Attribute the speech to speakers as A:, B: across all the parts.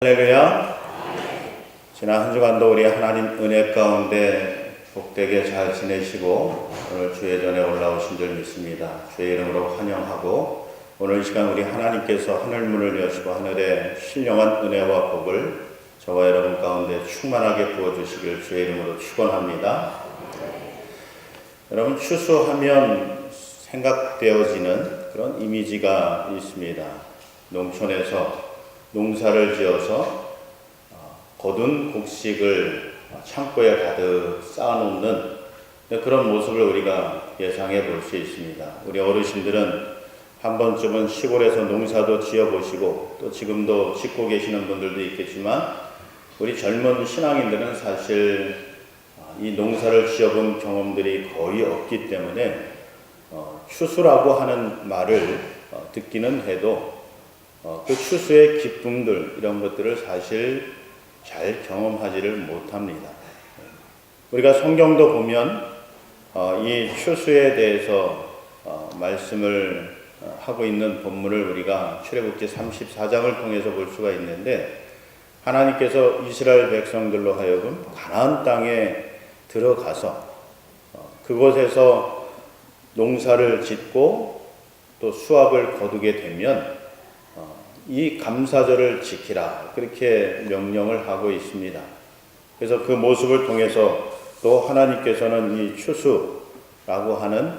A: 할렐루야. 지난 한 주간도 우리 하나님 은혜 가운데 복되게 잘 지내시고 오늘 주의 전에 올라오신 줄 믿습니다. 주의 이름으로 환영하고 오늘 이 시간 우리 하나님께서 하늘문을 여시고 하늘에 신령한 은혜와 복을 저와 여러분 가운데 충만하게 부어주시길 주의 이름으로 축원합니다. 여러분, 추수하면 생각되어지는 그런 이미지가 있습니다. 농촌에서 농사를 지어서 거둔 곡식을 창고에 가득 쌓아놓는 그런 모습을 우리가 예상해 볼 수 있습니다. 우리 어르신들은 한 번쯤은 시골에서 농사도 지어보시고 또 지금도 짓고 계시는 분들도 있겠지만 우리 젊은 신앙인들은 사실 이 농사를 지어본 경험들이 거의 없기 때문에 추수라고 하는 말을 듣기는 해도 그 추수의 기쁨들 이런 것들을 사실 잘 경험하지를 못합니다. 우리가 성경도 보면 이 추수에 대해서 말씀을 하고 있는 본문을 우리가 출애굽기 34장을 통해서 볼 수가 있는데 하나님께서 이스라엘 백성들로 하여금 가나안 땅에 들어가서 그곳에서 농사를 짓고 또 수확을 거두게 되면 이 감사절을 지키라 그렇게 명령을 하고 있습니다. 그래서 그 모습을 통해서 또 하나님께서는 이 추수라고 하는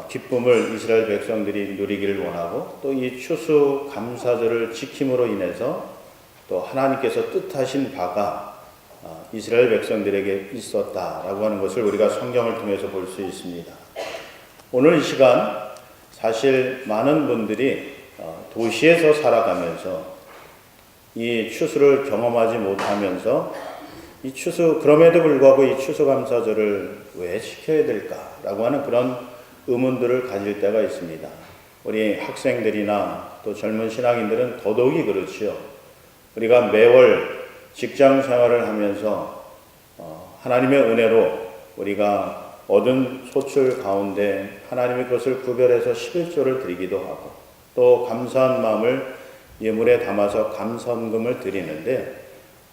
A: 기쁨을 이스라엘 백성들이 누리기를 원하고 또 이 추수 감사절을 지킴으로 인해서 또 하나님께서 뜻하신 바가 이스라엘 백성들에게 있었다라고 하는 것을 우리가 성경을 통해서 볼 수 있습니다. 오늘 이 시간 사실 많은 분들이 도시에서 살아가면서 이 추수를 경험하지 못하면서 이 추수, 그럼에도 불구하고 이 추수감사절을 왜 지켜야 될까라고 하는 그런 의문들을 가질 때가 있습니다. 우리 학생들이나 또 젊은 신앙인들은 더더욱이 그렇지요. 우리가 매월 직장 생활을 하면서 하나님의 은혜로 우리가 얻은 소출 가운데 하나님이 그것을 구별해서 11조를 드리기도 하고 또 감사한 마음을 예물에 담아서 감선금을 드리는데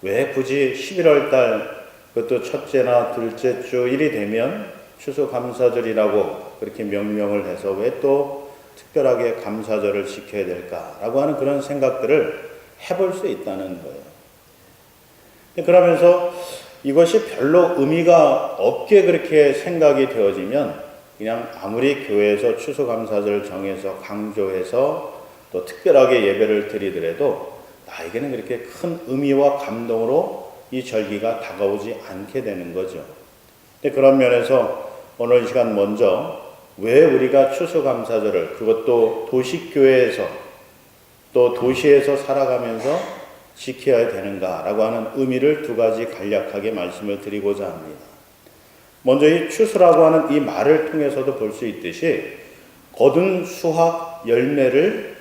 A: 왜 굳이 11월 달 그것도 첫째나 둘째 주 일이 되면 추수감사절이라고 그렇게 명명을 해서 왜 또 특별하게 감사절을 지켜야 될까라고 하는 그런 생각들을 해볼 수 있다는 거예요. 그러면서 이것이 별로 의미가 없게 그렇게 생각이 되어지면 그냥 아무리 교회에서 추수감사절을 정해서 강조해서 또 특별하게 예배를 드리더라도 나에게는 그렇게 큰 의미와 감동으로 이 절기가 다가오지 않게 되는 거죠. 그런 면에서 오늘 이 시간 먼저 왜 우리가 추수감사절을 그것도 도시교회에서 또 도시에서 살아가면서 지켜야 되는가라고 하는 의미를 두 가지 간략하게 말씀을 드리고자 합니다. 먼저 이 추수라고 하는 이 말을 통해서도 볼 수 있듯이 거둔 수확 열매를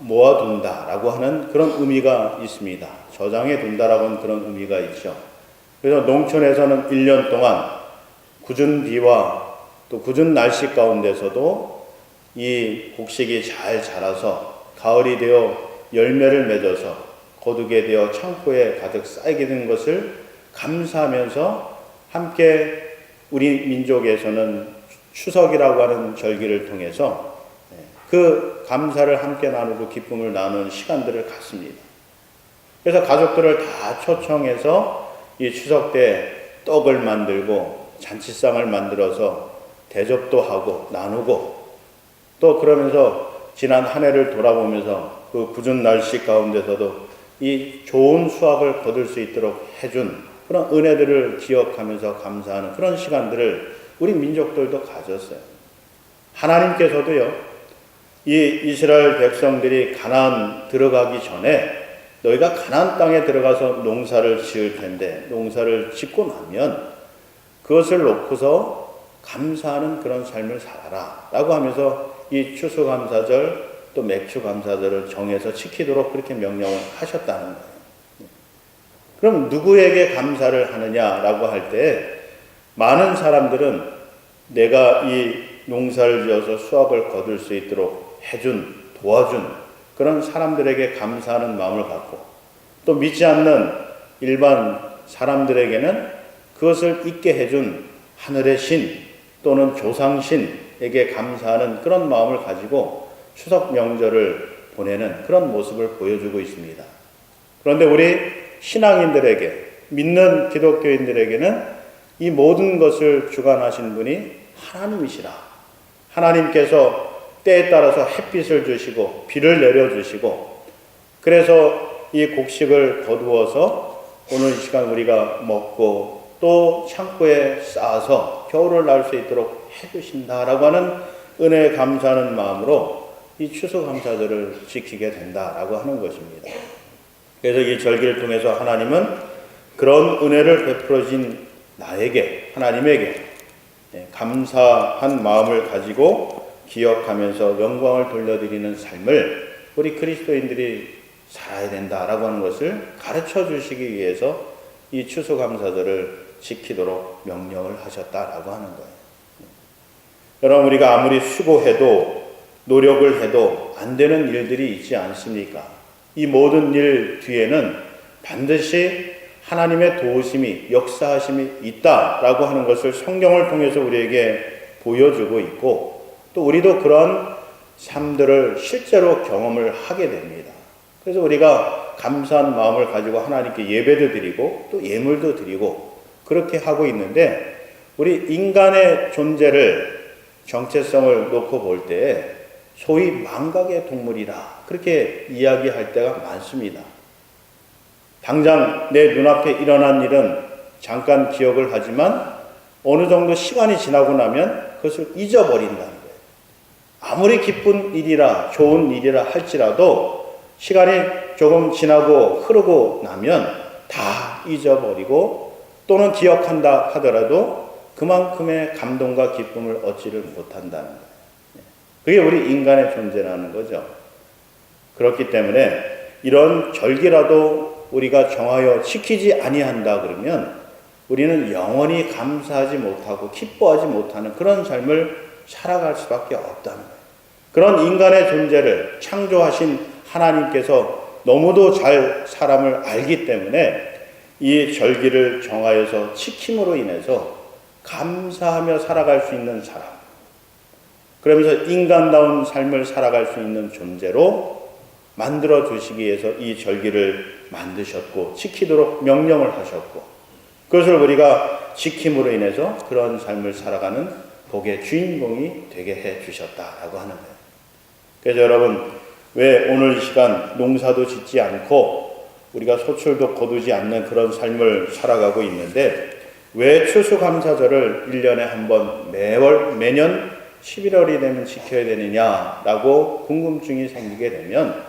A: 모아둔다라고 하는 그런 의미가 있습니다. 저장해 둔다라고 하는 그런 의미가 있죠. 그래서 농촌에서는 1년 동안 궂은 비와 또 궂은 날씨 가운데서도 이 곡식이 잘 자라서 가을이 되어 열매를 맺어서 거두게 되어 창고에 가득 쌓이게 된 것을 감사하면서 함께 우리 민족에서는 추석이라고 하는 절기를 통해서 그 감사를 함께 나누고 기쁨을 나누는 시간들을 갖습니다. 그래서 가족들을 다 초청해서 이 추석 때 떡을 만들고 잔치상을 만들어서 대접도 하고 나누고 또 그러면서 지난 한 해를 돌아보면서 그 궂은 날씨 가운데서도 이 좋은 수확을 거둘 수 있도록 해준 그런 은혜들을 기억하면서 감사하는 그런 시간들을 우리 민족들도 가졌어요. 하나님께서도요, 이 이스라엘 백성들이 가나안 들어가기 전에 너희가 가나안 땅에 들어가서 농사를 지을 텐데 농사를 짓고 나면 그것을 놓고서 감사하는 그런 삶을 살아라 라고 하면서 이 추수감사절 또 맥추감사절을 정해서 지키도록 그렇게 명령을 하셨다는 거예요. 그럼 누구에게 감사를 하느냐라고 할 때 많은 사람들은 내가 이 농사를 지어서 수확을 거둘 수 있도록 해준, 도와준 그런 사람들에게 감사하는 마음을 갖고 또 믿지 않는 일반 사람들에게는 그것을 잊게 해준 하늘의 신 또는 조상신에게 감사하는 그런 마음을 가지고 추석 명절을 보내는 그런 모습을 보여주고 있습니다. 그런데 우리 신앙인들에게, 믿는 기독교인들에게는 이 모든 것을 주관하신 분이 하나님이시라. 하나님께서 때에 따라서 햇빛을 주시고 비를 내려주시고, 그래서 이 곡식을 거두어서 오늘 이 시간 우리가 먹고 또 창고에 쌓아서 겨울을 날 수 있도록 해주신다라고 하는 은혜에 감사하는 마음으로 이 추수감사절을 지키게 된다라고 하는 것입니다. 그래서 이 절기를 통해서 하나님은 그런 은혜를 베풀어 주신 나에게, 하나님에게 감사한 마음을 가지고 기억하면서 영광을 돌려드리는 삶을 우리 그리스도인들이 살아야 된다라고 하는 것을 가르쳐 주시기 위해서 이 추수감사절을 지키도록 명령을 하셨다라고 하는 거예요. 여러분, 우리가 아무리 수고해도 노력을 해도 안 되는 일들이 있지 않습니까? 이 모든 일 뒤에는 반드시 하나님의 도우심이, 역사하심이 있다라고 하는 것을 성경을 통해서 우리에게 보여주고 있고, 또 우리도 그런 삶들을 실제로 경험을 하게 됩니다. 그래서 우리가 감사한 마음을 가지고 하나님께 예배도 드리고 또 예물도 드리고 그렇게 하고 있는데, 우리 인간의 존재를, 정체성을 놓고 볼 때 소위 망각의 동물이라 그렇게 이야기할 때가 많습니다. 당장 내 눈앞에 일어난 일은 잠깐 기억을 하지만 어느 정도 시간이 지나고 나면 그것을 잊어버린다는 거예요. 아무리 기쁜 일이라 좋은 일이라 할지라도 시간이 조금 지나고 흐르고 나면 다 잊어버리고, 또는 기억한다 하더라도 그만큼의 감동과 기쁨을 얻지를 못한다는 거예요. 그게 우리 인간의 존재라는 거죠. 그렇기 때문에 이런 절기라도 우리가 정하여 지키지 아니한다 그러면 우리는 영원히 감사하지 못하고 기뻐하지 못하는 그런 삶을 살아갈 수밖에 없다는 거예요. 그런 인간의 존재를 창조하신 하나님께서 너무도 잘 사람을 알기 때문에 이 절기를 정하여서 지킴으로 인해서 감사하며 살아갈 수 있는 사람, 그러면서 인간다운 삶을 살아갈 수 있는 존재로 만들어 주시기 위해서 이 절기를 만드셨고 지키도록 명령을 하셨고, 그것을 우리가 지킴으로 인해서 그런 삶을 살아가는 복의 주인공이 되게 해 주셨다라고 하는 거예요. 그래서 여러분, 왜 오늘 이 시간 농사도 짓지 않고 우리가 소출도 거두지 않는 그런 삶을 살아가고 있는데, 왜 추수감사절을 1년에 한 번 매년 11월이 되면 지켜야 되느냐라고 궁금증이 생기게 되면,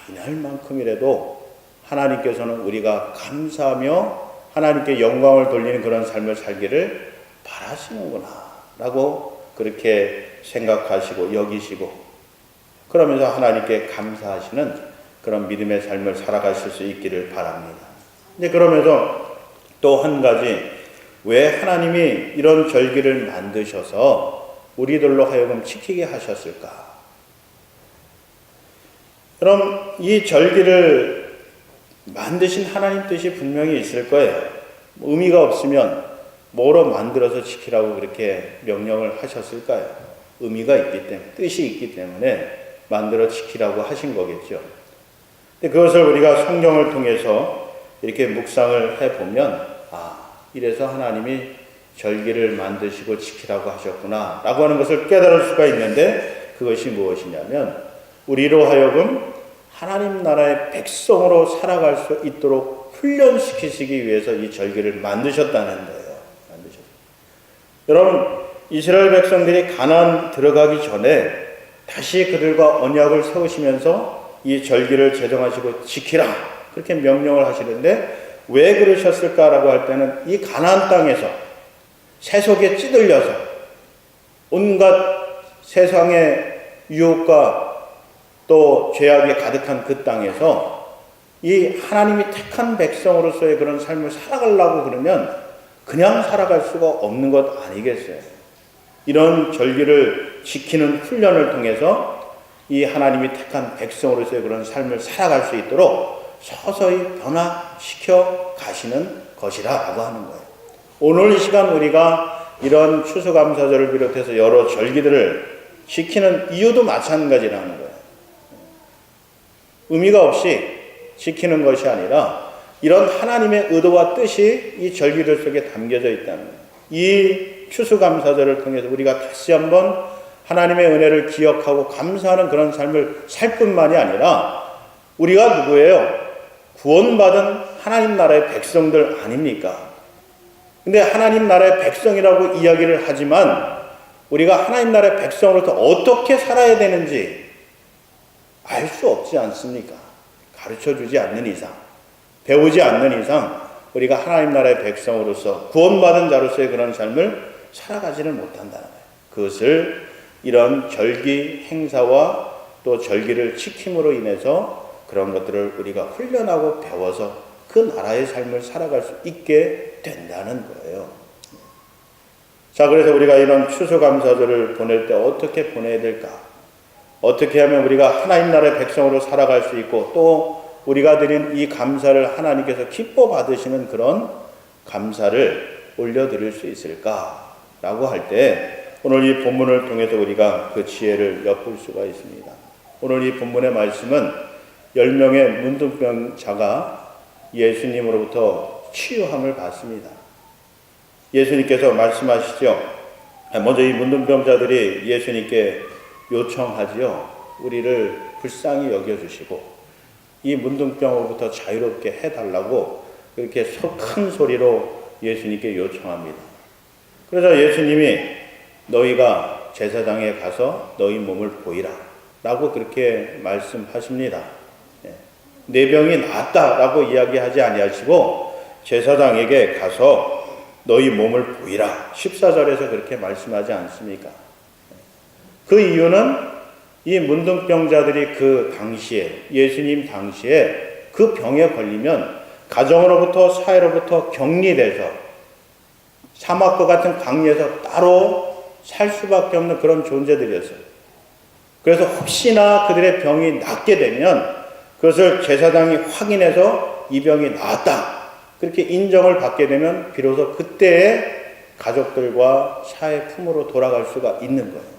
A: 이날만큼이라도 하나님께서는 우리가 감사하며 하나님께 영광을 돌리는 그런 삶을 살기를 바라시는구나 라고 그렇게 생각하시고 여기시고, 그러면서 하나님께 감사하시는 그런 믿음의 삶을 살아가실 수 있기를 바랍니다. 근데 그러면서 또 한 가지, 왜 하나님이 이런 절기를 만드셔서 우리들로 하여금 지키게 하셨을까? 그럼 이 절기를 만드신 하나님 뜻이 분명히 있을 거예요. 의미가 없으면 뭐로 만들어서 지키라고 그렇게 명령을 하셨을까요? 의미가 있기 때문에, 뜻이 있기 때문에 만들어 지키라고 하신 거겠죠. 근데 그것을 우리가 성경을 통해서 이렇게 묵상을 해보면, 이래서 하나님이 절기를 만드시고 지키라고 하셨구나 라고 하는 것을 깨달을 수가 있는데, 그것이 무엇이냐면 우리로 하여금 하나님 나라의 백성으로 살아갈 수 있도록 훈련시키시기 위해서 이 절기를 만드셨다는 거예요. 여러분, 이스라엘 백성들이 가나안 들어가기 전에 다시 그들과 언약을 세우시면서 이 절기를 제정하시고 지키라 그렇게 명령을 하시는데, 왜 그러셨을까라고 할 때는 이 가나안 땅에서 세속에 찌들려서 온갖 세상의 유혹과 또 죄악이 가득한 그 땅에서 이 하나님이 택한 백성으로서의 그런 삶을 살아가려고 그러면 그냥 살아갈 수가 없는 것 아니겠어요? 이런 절기를 지키는 훈련을 통해서 이 하나님이 택한 백성으로서의 그런 삶을 살아갈 수 있도록 서서히 변화시켜 가시는 것이라고 하는 거예요. 오늘 이 시간 우리가 이런 추수감사절을 비롯해서 여러 절기들을 지키는 이유도 마찬가지라는 거예요. 의미가 없이 지키는 것이 아니라 이런 하나님의 의도와 뜻이 이 절기들 속에 담겨져 있다는 거예요. 이 추수감사절을 통해서 우리가 다시 한번 하나님의 은혜를 기억하고 감사하는 그런 삶을 살 뿐만이 아니라 우리가 누구예요? 구원받은 하나님 나라의 백성들 아닙니까? 근데 하나님 나라의 백성이라고 이야기를 하지만 우리가 하나님 나라의 백성으로서 어떻게 살아야 되는지 알 수 없지 않습니까? 가르쳐주지 않는 이상, 배우지 않는 이상 우리가 하나님 나라의 백성으로서 구원받은 자로서의 그런 삶을 살아가지는 못한다는 거예요. 그것을 이런 절기 행사와 또 절기를 지킴으로 인해서 그런 것들을 우리가 훈련하고 배워서 그 나라의 삶을 살아갈 수 있게 된다는 거예요. 자, 그래서 우리가 이런 추수감사절을 보낼 때 어떻게 보내야 될까? 어떻게 하면 우리가 하나님 나라의 백성으로 살아갈 수 있고 또 우리가 드린 이 감사를 하나님께서 기뻐 받으시는 그런 감사를 올려드릴 수 있을까라고 할 때 오늘 이 본문을 통해서 우리가 그 지혜를 엿볼 수가 있습니다. 오늘 이 본문의 말씀은 10명의 문둥병자가 예수님으로부터 치유함을 받습니다. 예수님께서 말씀하시죠. 먼저 이 문둥병자들이 예수님께 요청하지요. 우리를 불쌍히 여겨주시고 이 문둥병으로부터 자유롭게 해달라고 그렇게 큰 소리로 예수님께 요청합니다. 그래서 예수님이 너희가 제사장에 가서 너희 몸을 보이라 라고 그렇게 말씀하십니다. 내 병이 나았다라고 이야기하지 아니하시고 제사장에게 가서 너희 몸을 보이라 14절에서 그렇게 말씀하지 않습니까? 그 이유는 이 문둥병자들이 그 당시에 예수님 당시에 그 병에 걸리면 가정으로부터 사회로부터 격리돼서 사막과 같은 광야에서 따로 살 수밖에 없는 그런 존재들이었어요. 그래서 혹시나 그들의 병이 낫게 되면 그것을 제사장이 확인해서 이 병이 나았다 그렇게 인정을 받게 되면 비로소 그때의 가족들과 사회 품으로 돌아갈 수가 있는 거예요.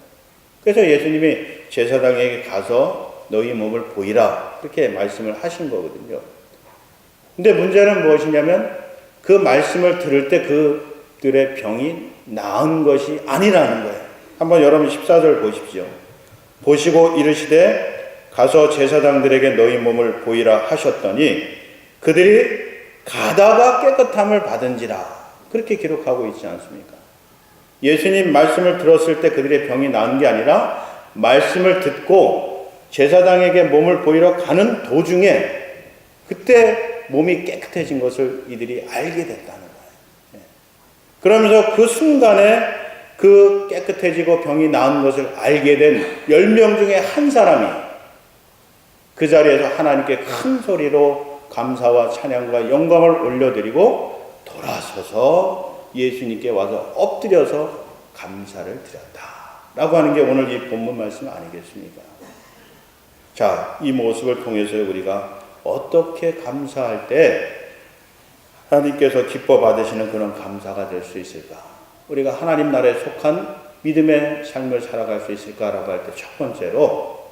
A: 그래서 예수님이 제사장에게 가서 너희 몸을 보이라 그렇게 말씀을 하신 거거든요. 근데 문제는 무엇이냐면 그 말씀을 들을 때 그들의 병이 나은 것이 아니라는 거예요. 한번 여러분 14절 보십시오. 보시고 이르시되 가서 제사장들에게 너희 몸을 보이라 하셨더니 그들이 가다가 깨끗함을 받은지라 그렇게 기록하고 있지 않습니까? 예수님 말씀을 들었을 때 그들의 병이 나은 게 아니라 말씀을 듣고 제사장에게 몸을 보이러 가는 도중에 그때 몸이 깨끗해진 것을 이들이 알게 됐다는 거예요. 그러면서 그 순간에 그 깨끗해지고 병이 나은 것을 알게 된 10명 중에 한 사람이 그 자리에서 하나님께 큰 소리로 감사와 찬양과 영광을 올려드리고 돌아서서 예수님께 와서 엎드려서 감사를 드렸다라고 하는 게 오늘 이 본문 말씀 아니겠습니까? 자, 이 모습을 통해서 우리가 어떻게 감사할 때 하나님께서 기뻐 받으시는 그런 감사가 될 수 있을까? 우리가 하나님 나라에 속한 믿음의 삶을 살아갈 수 있을까라고 할 때 첫 번째로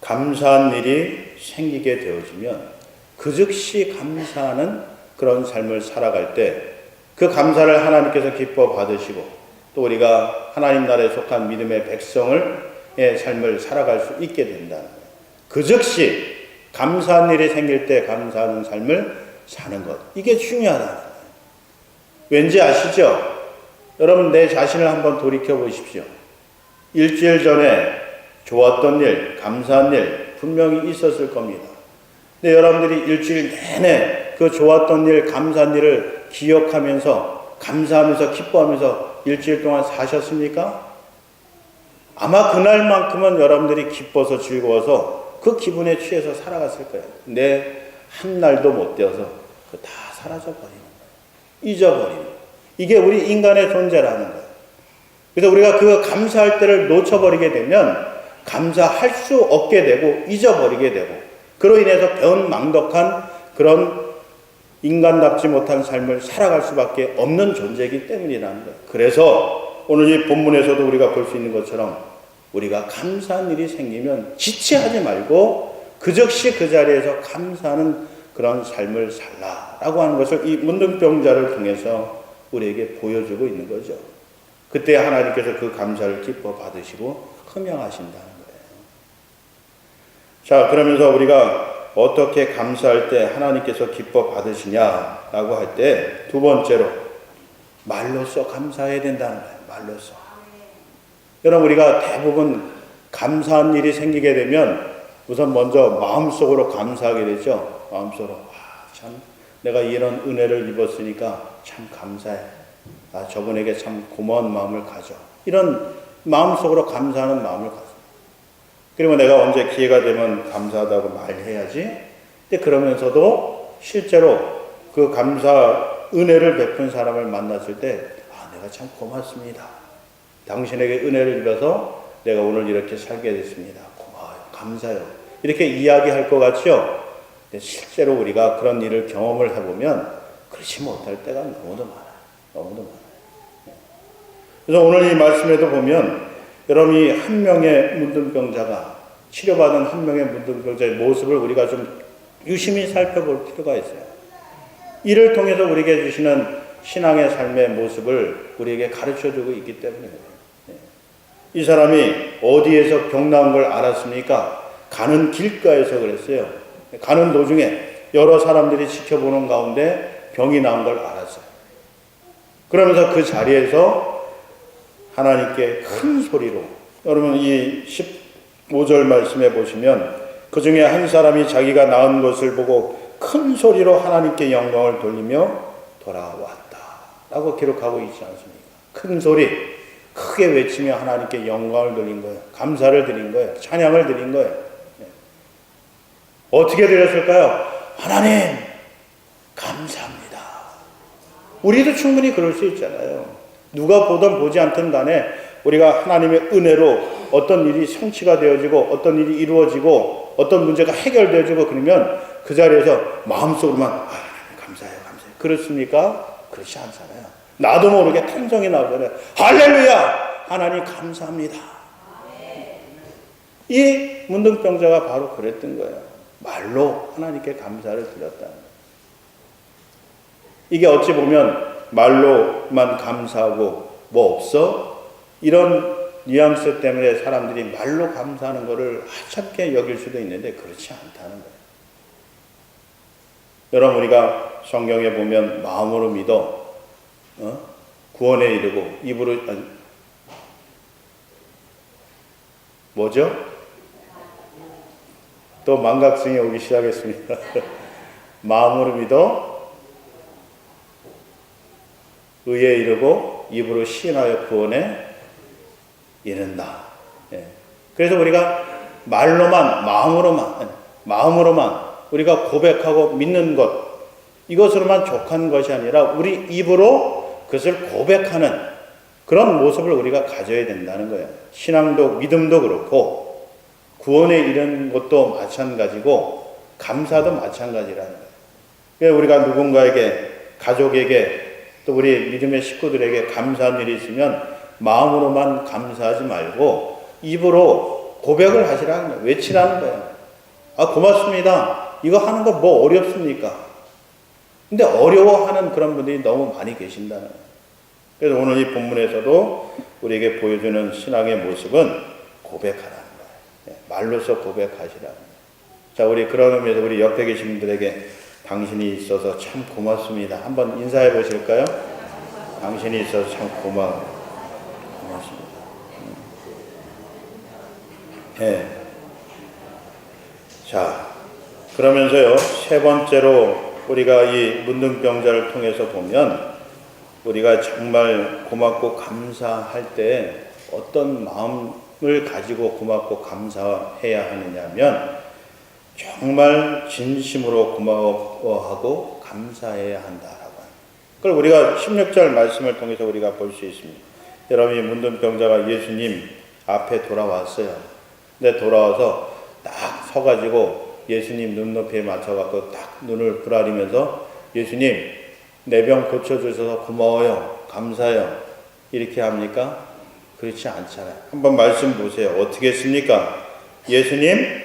A: 감사한 일이 생기게 되어지면 그 즉시 감사하는 그런 삶을 살아갈 때 그 감사를 하나님께서 기뻐 받으시고 또 우리가 하나님 나라에 속한 믿음의 백성의 삶을 살아갈 수 있게 된다는 거예요. 그 즉시 감사한 일이 생길 때 감사하는 삶을 사는 것. 이게 중요하다는 거예요. 왠지 아시죠? 여러분 내 자신을 한번 돌이켜 보십시오. 일주일 전에 좋았던 일, 감사한 일 분명히 있었을 겁니다. 근데 여러분들이 일주일 내내 그 좋았던 일, 감사한 일을 기억하면서 감사하면서 기뻐하면서 일주일 동안 사셨습니까? 아마 그날만큼은 여러분들이 기뻐서 즐거워서 그 기분에 취해서 살아갔을 거예요. 근데 한 날도 못 되어서 다 사라져 버리는 거예요. 잊어버리는 거예요. 이게 우리 인간의 존재라는 거예요. 그래서 우리가 그 감사할 때를 놓쳐버리게 되면 감사할 수 없게 되고 잊어버리게 되고 그로 인해서 배은망덕한 그런 인간답지 못한 삶을 살아갈 수밖에 없는 존재이기 때문이라는 거예요. 그래서 오늘 이 본문에서도 우리가 볼 수 있는 것처럼 우리가 감사한 일이 생기면 지체하지 말고 그 즉시 그 자리에서 감사하는 그런 삶을 살라라고 하는 것을 이 문둥병자를 통해서 우리에게 보여주고 있는 거죠. 그때 하나님께서 그 감사를 기뻐 받으시고 흠양하신다는 거예요. 자, 그러면서 우리가 어떻게 감사할 때 하나님께서 기뻐 받으시냐라고 할 때 두 번째로 말로써 감사해야 된다는 거예요. 말로써. 여러분, 우리가 대부분 감사한 일이 생기게 되면 우선 먼저 마음속으로 감사하게 되죠. 마음속으로 참 내가 이런 은혜를 입었으니까 참 감사해. 저분에게 참 고마운 마음을 가져. 이런 마음속으로 감사하는 마음을 가져. 그리고 내가 언제 기회가 되면 감사하다고 말해야지. 근데 그러면서도 실제로 그 감사 은혜를 베푼 사람을 만났을 때 내가 참 고맙습니다. 당신에게 은혜를 입어서 내가 오늘 이렇게 살게 됐습니다. 고마워요. 감사해요. 이렇게 이야기할 것 같죠? 근데 실제로 우리가 그런 일을 경험을 해보면 그렇지 못할 때가 너무도 많아요. 너무도 많아요. 그래서 오늘 이 말씀에도 보면 여러분이 한 명의 문둥병자가 치료받은 한 명의 문둥병자의 모습을 우리가 좀 유심히 살펴볼 필요가 있어요. 이를 통해서 우리에게 주시는 신앙의 삶의 모습을 우리에게 가르쳐주고 있기 때문에 그래요. 이 사람이 어디에서 병 나온 걸 알았습니까? 가는 길가에서 그랬어요. 가는 도중에 여러 사람들이 지켜보는 가운데 병이 나온 걸 알았어요. 그러면서 그 자리에서 하나님께 큰 소리로, 여러분 이 15절 말씀에 보시면 그 중에 한 사람이 자기가 낳은 것을 보고 큰 소리로 하나님께 영광을 돌리며 돌아왔다 라고 기록하고 있지 않습니까? 큰 소리, 크게 외치며 하나님께 영광을 돌린 거예요. 감사를 드린 거예요. 찬양을 드린 거예요. 어떻게 드렸을까요? 하나님 감사합니다. 우리도 충분히 그럴 수 있잖아요. 누가 보든 보지 않든 간에 우리가 하나님의 은혜로 어떤 일이 성취가 되어지고 어떤 일이 이루어지고 어떤 문제가 해결되어지고 그러면 그 자리에서 마음속으로만 하나님 감사해요. 감사해요. 그렇습니까? 그렇지 않잖아요. 나도 모르게 탄성이 나오잖아요. 할렐루야! 하나님 감사합니다. 이 문둥병자가 바로 그랬던 거예요. 말로 하나님께 감사를 드렸다는 거예요. 이게 어찌 보면 말로만 감사하고 뭐 없어? 이런 뉘앙스 때문에 사람들이 말로 감사하는 것을 하찮게 여길 수도 있는데 그렇지 않다는 거예요. 여러분 우리가 성경에 보면 마음으로 믿어 구원에 이르고 입으로 뭐죠? 또 망각성이 오기 시작했습니다. 마음으로 믿어 의에 이르고 입으로 시인하여 구원에 이른다. 예. 그래서 우리가 말로만 마음으로만 우리가 고백하고 믿는 것 이것으로만 족한 것이 아니라 우리 입으로 그것을 고백하는 그런 모습을 우리가 가져야 된다는 거예요. 신앙도 믿음도 그렇고 구원에 이른 것도 마찬가지고 감사도 마찬가지라는 거예요. 그래서 우리가 누군가에게 가족에게 또 우리 믿음의 식구들에게 감사한 일이 있으면 마음으로만 감사하지 말고 입으로 고백을 하시라는 거예요. 외치라는 거예요. 고맙습니다. 이거 하는 거 뭐 어렵습니까? 근데 어려워하는 그런 분들이 너무 많이 계신다는 거예요. 그래서 오늘 이 본문에서도 우리에게 보여주는 신앙의 모습은 고백하라는 거예요. 말로써 고백하시라는 거예요. 자, 우리 그런 의미에서 우리 옆에 계신 분들에게 당신이 있어서 참 고맙습니다. 한번 인사해 보실까요? 당신이 있어서 참 고맙습니다. 네. 자, 그러면서요, 세 번째로 우리가 이 문둥병자를 통해서 보면 우리가 정말 고맙고 감사할 때 어떤 마음을 가지고 고맙고 감사해야 하느냐면 정말 진심으로 고마워하고 감사해야 한다라고 합니다. 그걸 우리가 16절 말씀을 통해서 우리가 볼 수 있습니다. 여러분이 문둥병자가 예수님 앞에 돌아왔어요. 근데 돌아와서 딱 서가지고 예수님 눈높이에 맞춰갖고 딱 눈을 부라리면서 예수님 내 병 고쳐주셔서 고마워요. 감사해요. 이렇게 합니까? 그렇지 않잖아요. 한번 말씀 보세요. 어떻게 했습니까? 예수님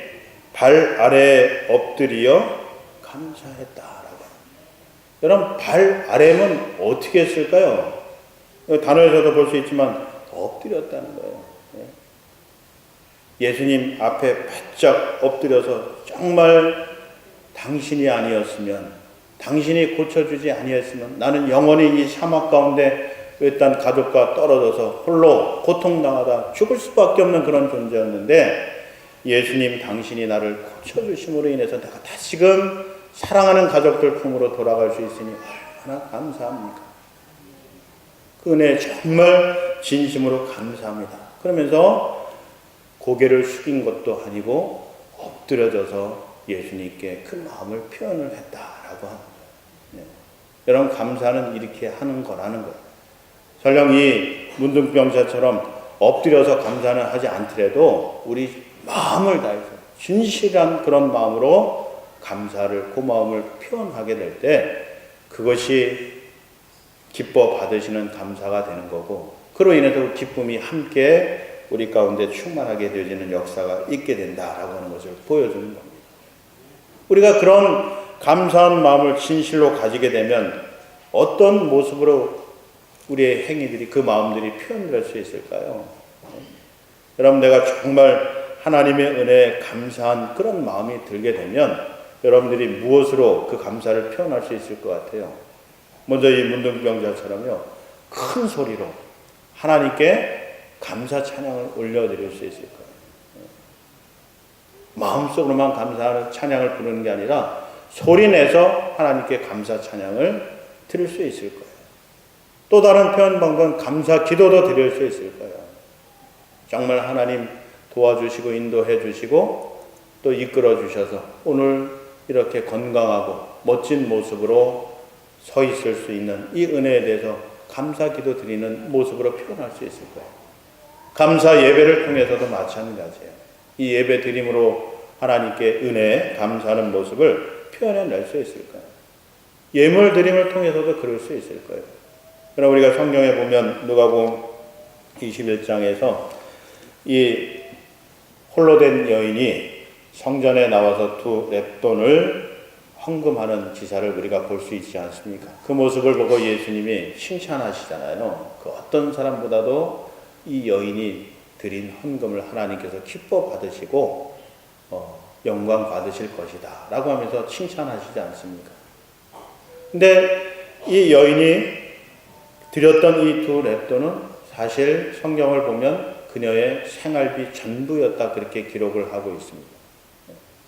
A: 발 아래에 엎드려 감사했다라고. 여러분 발 아래면 어떻게 했을까요? 단어에서도 볼 수 있지만 엎드렸다는 거예요. 예수님 앞에 바짝 엎드려서 정말 당신이 아니었으면, 당신이 고쳐주지 아니었으면 나는 영원히 이 사막 가운데 외딴 가족과 떨어져서 홀로 고통당하다 죽을 수밖에 없는 그런 존재였는데, 예수님 당신이 나를 고쳐주심으로 인해서 내가 다시금 사랑하는 가족들 품으로 돌아갈 수 있으니 얼마나 감사합니까? 그 은혜 정말 진심으로 감사합니다. 그러면서 고개를 숙인 것도 아니고 엎드려져서 예수님께 그 마음을 표현을 했다라고 합니다. 네. 여러분 감사는 이렇게 하는 거라는 거예요. 설령 이 문둥병자처럼 엎드려서 감사는 하지 않더라도 우리 마음을 다해서 진실한 그런 마음으로 감사를, 고마움을 표현하게 될 때 그것이 기뻐 받으시는 감사가 되는 거고, 그로 인해서 기쁨이 함께 우리 가운데 충만하게 되어지는 역사가 있게 된다라고 하는 것을 보여주는 겁니다. 우리가 그런 감사한 마음을 진실로 가지게 되면 어떤 모습으로 우리의 행위들이, 그 마음들이 표현될 수 있을까요? 여러분 내가 정말 하나님의 은혜에 감사한 그런 마음이 들게 되면 여러분들이 무엇으로 그 감사를 표현할 수 있을 것 같아요? 먼저 이 문둥병자처럼요, 큰 소리로 하나님께 감사 찬양을 올려드릴 수 있을 거예요. 마음속으로만 감사하는 찬양을 부르는 게 아니라 소리내서 하나님께 감사 찬양을 드릴 수 있을 거예요. 또 다른 표현 방법은 감사 기도도 드릴 수 있을 거예요. 정말 하나님 도와주시고 인도해 주시고 또 이끌어 주셔서 오늘 이렇게 건강하고 멋진 모습으로 서 있을 수 있는 이 은혜에 대해서 감사 기도 드리는 모습으로 표현할 수 있을 거예요. 감사 예배를 통해서도 마찬가지예요. 이 예배 드림으로 하나님께 은혜에 감사하는 모습을 표현해낼 수 있을 거예요. 예물 드림을 통해서도 그럴 수 있을 거예요. 그럼 우리가 성경에 보면 누가복음 21장에서 이 홀로 된 여인이 성전에 나와서 두 렙돈을 헌금하는 기사를 우리가 볼 수 있지 않습니까? 그 모습을 보고 예수님이 칭찬하시잖아요. 그 어떤 사람보다도 이 여인이 드린 헌금을 하나님께서 기뻐 받으시고 영광 받으실 것이다 라고 하면서 칭찬하시지 않습니까? 근데 이 여인이 드렸던 이 두 렙돈은 사실 성경을 보면 그녀의 생활비 전부였다 그렇게 기록을 하고 있습니다.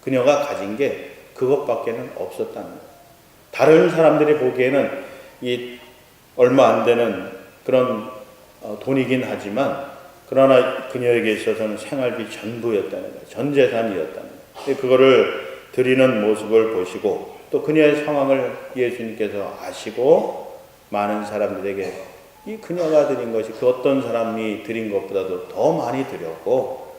A: 그녀가 가진 게 그것밖에는 없었다는 거예요. 다른 사람들이 보기에는 이 얼마 안 되는 그런 돈이긴 하지만 그러나 그녀에게 있어서는 생활비 전부였다는 거예요. 전 재산이었다는 거예요. 그거를 드리는 모습을 보시고 또 그녀의 상황을 예수님께서 아시고 많은 사람들에게 이 그녀가 드린 것이 그 어떤 사람이 드린 것보다도 더 많이 드렸고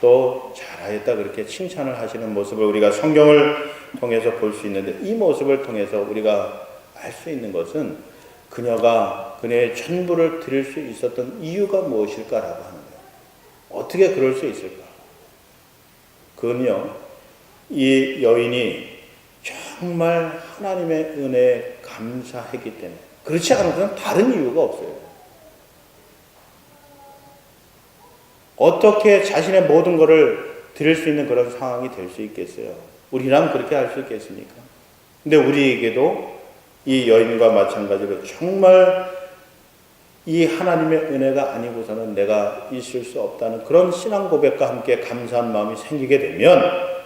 A: 또 잘하였다 그렇게 칭찬을 하시는 모습을 우리가 성경을 통해서 볼 수 있는데, 이 모습을 통해서 우리가 알 수 있는 것은 그녀가 그녀의 전부를 드릴 수 있었던 이유가 무엇일까라고 하는 거예요. 어떻게 그럴 수 있을까? 그건요, 이 여인이 정말 하나님의 은혜에 감사했기 때문에, 그렇지 않고는 다른 이유가 없어요. 어떻게 자신의 모든 것을 드릴 수 있는 그런 상황이 될 수 있겠어요? 우리랑 그렇게 할 수 있겠습니까? 근데 우리에게도 이 여인과 마찬가지로 정말 이 하나님의 은혜가 아니고서는 내가 있을 수 없다는 그런 신앙 고백과 함께 감사한 마음이 생기게 되면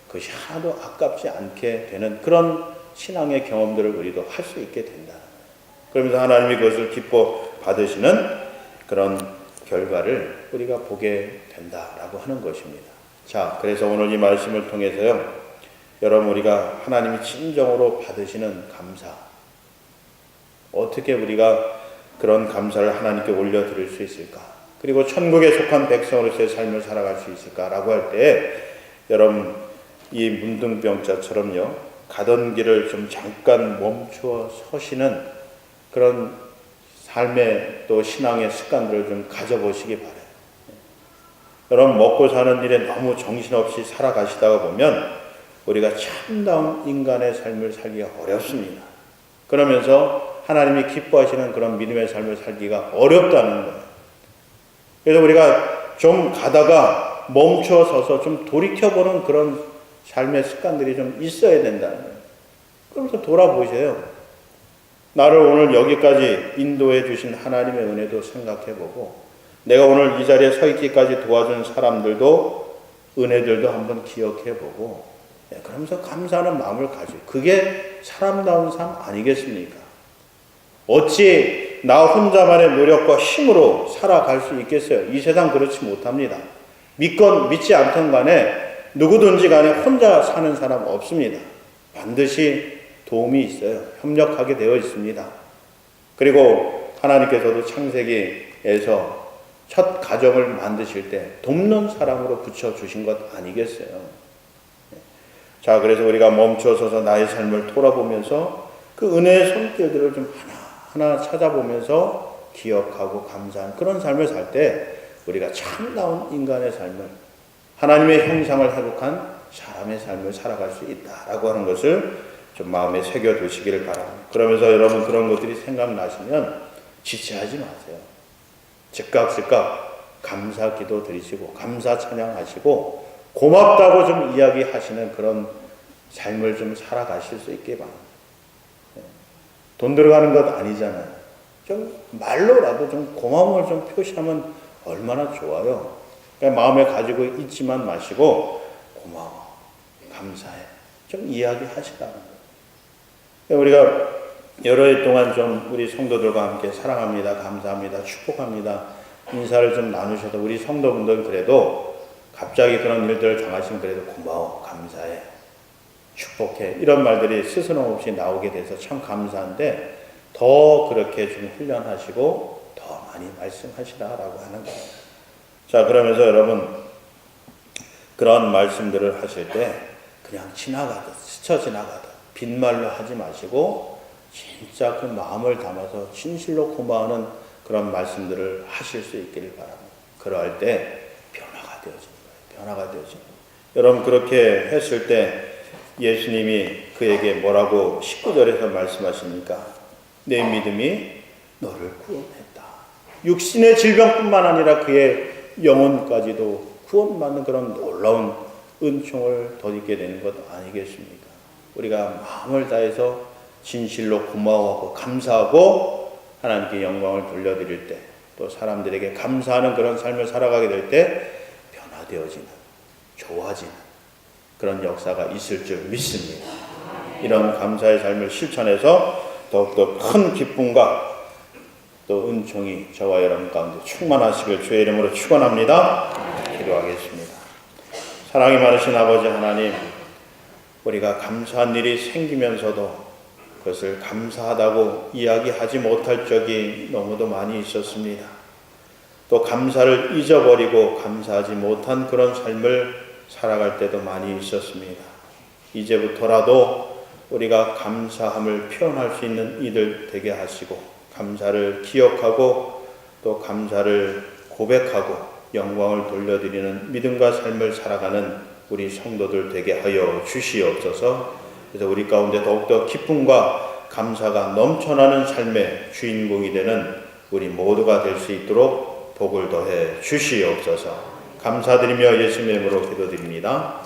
A: 그것이 하나도 아깝지 않게 되는 그런 신앙의 경험들을 우리도 할 수 있게 된다. 그러면서 하나님이 그것을 기뻐 받으시는 그런 결과를 우리가 보게 된다라고 하는 것입니다. 자, 그래서 오늘 이 말씀을 통해서요, 여러분 우리가 하나님이 진정으로 받으시는 감사, 어떻게 우리가 그런 감사를 하나님께 올려드릴 수 있을까? 그리고 천국에 속한 백성으로서의 삶을 살아갈 수 있을까라고 할 때 여러분 이 문둥병자처럼요, 가던 길을 좀 잠깐 멈추어 서시는 그런 삶의 또 신앙의 습관들을 좀 가져보시기 바라요. 여러분, 먹고 사는 일에 너무 정신없이 살아가시다가 보면 우리가 참다운 인간의 삶을 살기가 어렵습니다. 그러면서 하나님이 기뻐하시는 그런 믿음의 삶을 살기가 어렵다는 거예요. 그래서 우리가 좀 가다가 멈춰 서서 좀 돌이켜보는 그런 삶의 습관들이 좀 있어야 된다는 거예요. 그러면서 돌아보세요. 나를 오늘 여기까지 인도해 주신 하나님의 은혜도 생각해보고, 내가 오늘 이 자리에 서 있기까지 도와준 사람들도 은혜들도 한번 기억해보고, 그러면서 감사하는 마음을 가지고, 그게 사람다운 삶 아니겠습니까? 어찌 나 혼자만의 노력과 힘으로 살아갈 수 있겠어요? 이 세상 그렇지 못합니다. 믿건 믿지 않던 간에 누구든지 간에 혼자 사는 사람 없습니다. 반드시 도움이 있어요. 협력하게 되어 있습니다. 그리고 하나님께서도 창세기에서 첫 가정을 만드실 때 돕는 사람으로 붙여주신 것 아니겠어요? 자, 그래서 우리가 멈춰서서 나의 삶을 돌아보면서 그 은혜의 손길들을 좀 하나하나 찾아보면서 기억하고 감사한 그런 삶을 살 때 우리가 참다운 인간의 삶을, 하나님의 형상을 회복한 사람의 삶을 살아갈 수 있다라고 하는 것을 좀 마음에 새겨두시기를 바랍니다. 그러면서 여러분 그런 것들이 생각나시면 지체하지 마세요. 즉각 감사 기도 드리시고 감사 찬양하시고 고맙다고 좀 이야기하시는 그런 삶을 좀 살아가실 수 있게 바랍니다. 돈 들어가는 것 아니잖아요. 좀 말로라도 좀 고마움을 좀 표시하면 얼마나 좋아요. 그러니까 마음에 가지고 있지만 마시고 고마워, 감사해 좀 이야기하시라는 거예요. 우리가 여러 해 동안 좀 우리 성도들과 함께 사랑합니다, 감사합니다, 축복합니다 인사를 좀 나누셔도 우리 성도분들은 그래도 갑자기 그런 일들을 당하시면 그래도 고마워, 감사해, 축복해 이런 말들이 스스럼 없이 나오게 돼서 참 감사한데, 더 그렇게 좀 훈련하시고 더 많이 말씀하시라라고 하는 거예요. 자, 그러면서 여러분 그런 말씀들을 하실 때 그냥 지나가듯 스쳐 지나가듯 빈말로 하지 마시고 진짜 그 마음을 담아서 진실로 고마워하는 그런 말씀들을 하실 수 있기를 바랍니다. 그럴 때 변화가 되어집니다. 변화가 되어집니다. 여러분 그렇게 했을 때 예수님이 그에게 뭐라고 19절에서 말씀하십니까? 내 믿음이 너를 구원했다. 육신의 질병뿐만 아니라 그의 영혼까지도 구원받는 그런 놀라운 은총을 덧입게 되는 것 아니겠습니까? 우리가 마음을 다해서 진실로 고마워하고 감사하고 하나님께 영광을 돌려드릴 때, 또 사람들에게 감사하는 그런 삶을 살아가게 될 때 변화되어지는, 좋아지는 그런 역사가 있을 줄 믿습니다. 이런 감사의 삶을 실천해서 더욱더 큰 기쁨과 또 은총이 저와 여러분 가운데 충만하시길 주의 이름으로 축원합니다. 기도하겠습니다. 사랑이 많으신 아버지 하나님, 우리가 감사한 일이 생기면서도 그것을 감사하다고 이야기하지 못할 적이 너무도 많이 있었습니다. 또 감사를 잊어버리고 감사하지 못한 그런 삶을 살아갈 때도 많이 있었습니다. 이제부터라도 우리가 감사함을 표현할 수 있는 이들 되게 하시고, 감사를 기억하고 또 감사를 고백하고 영광을 돌려드리는 믿음과 삶을 살아가는 우리 성도들 되게 하여 주시옵소서. 그래서 우리 가운데 더욱더 기쁨과 감사가 넘쳐나는 삶의 주인공이 되는 우리 모두가 될 수 있도록 복을 더해 주시옵소서. 감사드리며 예수님의 이름으로 기도드립니다.